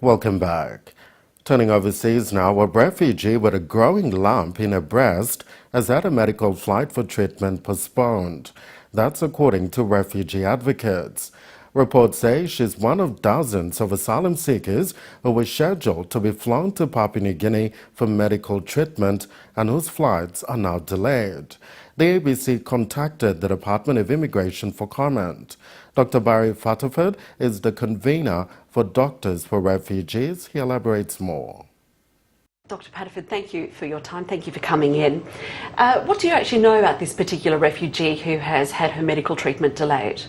Welcome back. Turning overseas now, a refugee with a growing lump in her breast has had a medical flight for treatment postponed. That's according to refugee advocates. Reports say she's one of dozens of asylum seekers who were scheduled to be flown to Papua New Guinea for medical treatment and whose flights are now delayed. The ABC contacted the Department of Immigration for comment. Dr. Barry Fatterford is the convener for Doctors for Refugees. He elaborates more. Dr. Patterford, thank you for your time. Thank you for coming in. What do you actually know about this particular refugee who has had her medical treatment delayed?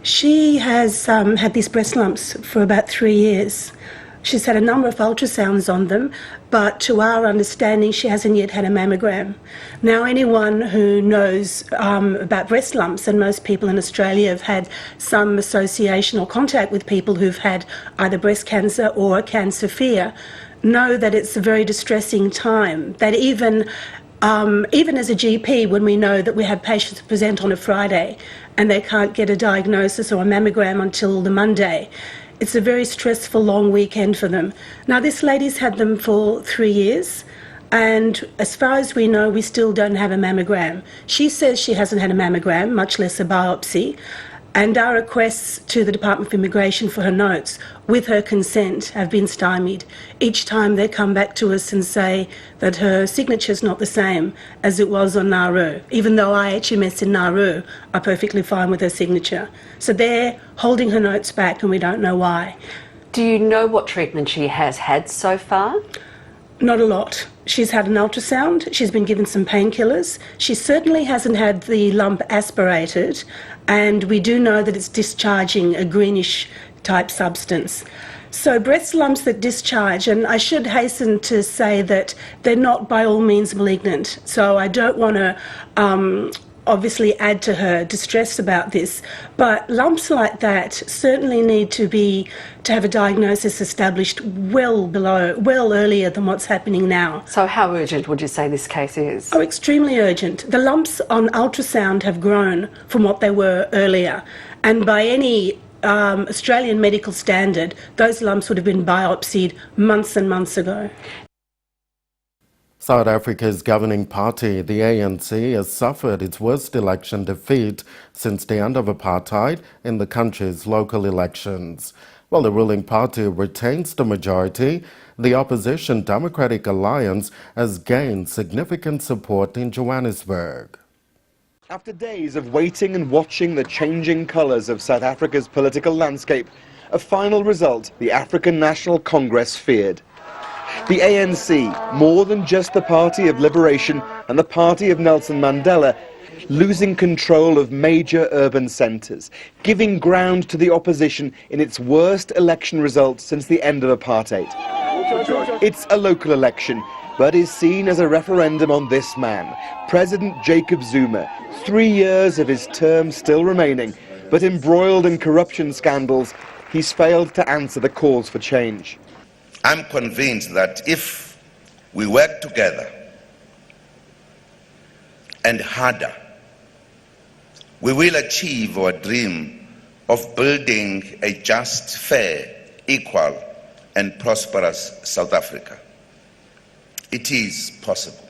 She has had these breast lumps for about 3 years. She's had a number of ultrasounds on them, but to our understanding, she hasn't yet had a mammogram. Now, anyone who knows about breast lumps, and most people in Australia have had some association or contact with people who've had either breast cancer or cancer fear, know that it's a very distressing time. That even as a GP, when we know that we have patients who present on a Friday and they can't get a diagnosis or a mammogram until the Monday, it's a very stressful long weekend for them. Now, this lady's had them for 3 years, and as far as we know, we still don't have a mammogram. She says she hasn't had a mammogram, much less a biopsy, and our requests to the Department of Immigration for her notes, with her consent, have been stymied. Each time they come back to us and say that her signature's not the same as it was on Nauru, even though IHMS in Nauru are perfectly fine with her signature. So they're holding her notes back and we don't know why. Do you know what treatment she has had so far? Not a lot. She's had an ultrasound, she's been given some painkillers. She certainly hasn't had the lump aspirated, and we do know that it's discharging a greenish type substance. So breast lumps that discharge, and I should hasten to say that they're not by all means malignant, so I don't want to obviously add to her distress about this, but lumps like that certainly need to have a diagnosis established well earlier than what's happening now. So how urgent would you say this case is? Oh, extremely urgent. The lumps on ultrasound have grown from what they were earlier, and by any Australian medical standard, those lumps would have been biopsied months and months ago. South Africa's governing party, the ANC, has suffered its worst election defeat since the end of apartheid in the country's local elections. While the ruling party retains the majority, the opposition Democratic Alliance has gained significant support in Johannesburg. After days of waiting and watching the changing colours of South Africa's political landscape, a final result the African National Congress feared. The ANC, more than just the Party of Liberation and the Party of Nelson Mandela, losing control of major urban centres, giving ground to the opposition in its worst election result since the end of apartheid. It's a local election, but is seen as a referendum on this man, President Jacob Zuma. 3 years of his term still remaining, but embroiled in corruption scandals, he's failed to answer the calls for change. I'm convinced that if we work together and harder, we will achieve our dream of building a just, fair, equal and prosperous South Africa. It is possible.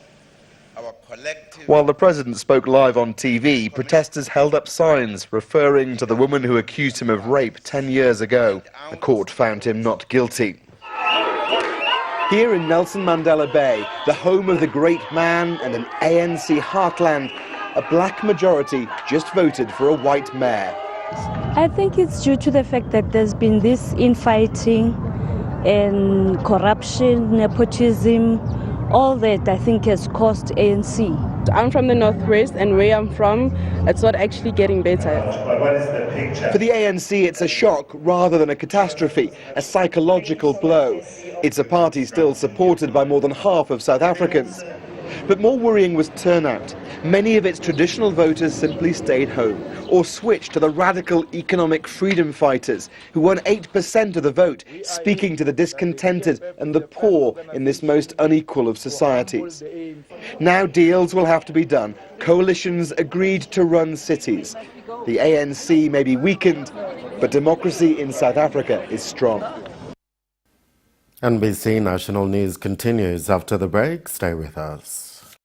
While the president spoke live on TV, protesters held up signs referring to the woman who accused him of rape 10 years ago. The court found him not guilty. Here in Nelson Mandela Bay, the home of the great man and an ANC heartland, a black majority just voted for a white mayor. I think it's due to the fact that there's been this infighting and corruption, nepotism, all that I think has caused ANC. I'm from the Northwest, and where I'm from, it's not actually getting better. For the ANC, it's a shock rather than a catastrophe, a psychological blow. It's a party still supported by more than half of South Africans. But more worrying was turnout. Many of its traditional voters simply stayed home or switched to the radical economic freedom fighters who won 8% of the vote, speaking to the discontented and the poor in this most unequal of societies. Now deals will have to be done. Coalitions agreed to run cities. The ANC may be weakened, but democracy in South Africa is strong. NBC National News continues after the break. Stay with us.